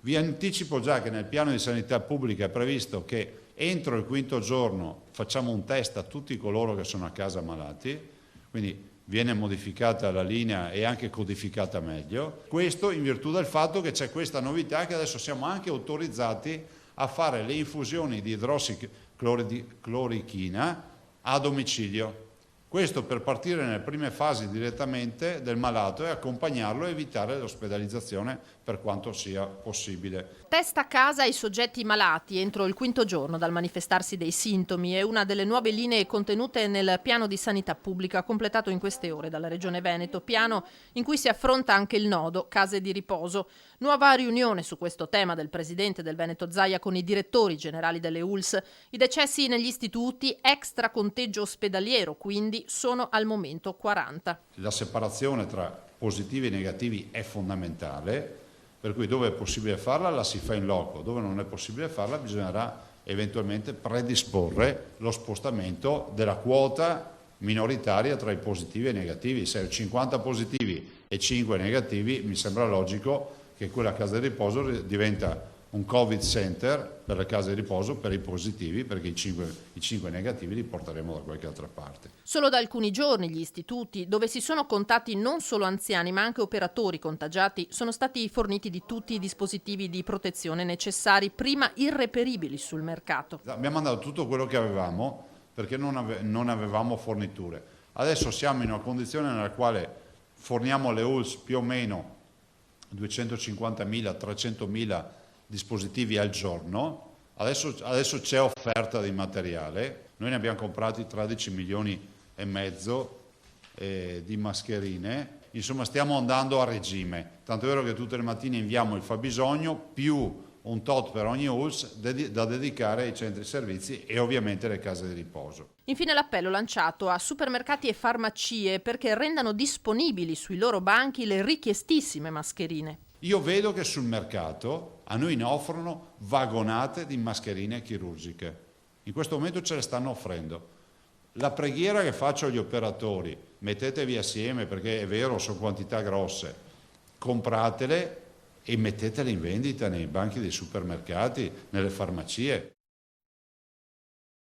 Vi anticipo già che nel piano di sanità pubblica è previsto che entro il quinto giorno facciamo un test a tutti coloro che sono a casa malati, quindi viene modificata la linea e anche codificata meglio. Questo in virtù del fatto che c'è questa novità che adesso siamo anche autorizzati a fare le infusioni di idrossiclorochina a domicilio. Questo per partire nelle prime fasi direttamente del malato e accompagnarlo e evitare l'ospedalizzazione per quanto sia possibile. Test a casa ai soggetti malati entro il quinto giorno dal manifestarsi dei sintomi è una delle nuove linee contenute nel piano di sanità pubblica completato in queste ore dalla Regione Veneto, piano in cui si affronta anche il nodo case di riposo. Nuova riunione su questo tema del presidente del Veneto Zaia con i direttori generali delle ULSS. I decessi negli istituti, extra conteggio ospedaliero, quindi sono al momento 40. La separazione tra positivi e negativi è fondamentale, per cui dove è possibile farla la si fa in loco, dove non è possibile farla bisognerà eventualmente predisporre lo spostamento della quota minoritaria tra i positivi e i negativi. Se ho 50 positivi e 5 negativi mi sembra logico che quella casa di riposo diventa un Covid center per le case di riposo per i positivi, perché i 5 negativi li porteremo da qualche altra parte. Solo da alcuni giorni gli istituti, dove si sono contati non solo anziani ma anche operatori contagiati, sono stati forniti di tutti i dispositivi di protezione necessari, prima irreperibili sul mercato. Abbiamo mandato tutto quello che avevamo perché non avevamo forniture. Adesso siamo in una condizione nella quale forniamo alle ULSS più o meno 250.000, 300.000 dispositivi al giorno. Adesso c'è offerta di materiale, noi ne abbiamo comprati 13 milioni e mezzo di mascherine, insomma stiamo andando a regime, tanto è vero che tutte le mattine inviamo il fabbisogno più un tot per ogni ULSS da dedicare ai centri servizi e ovviamente alle case di riposo. Infine l'appello lanciato a supermercati e farmacie perché rendano disponibili sui loro banchi le richiestissime mascherine. Io vedo che sul mercato a noi ne offrono vagonate di mascherine chirurgiche. In questo momento ce le stanno offrendo. La preghiera che faccio agli operatori, mettetevi assieme perché è vero, sono quantità grosse, compratele e mettetele in vendita nei banchi dei supermercati, nelle farmacie.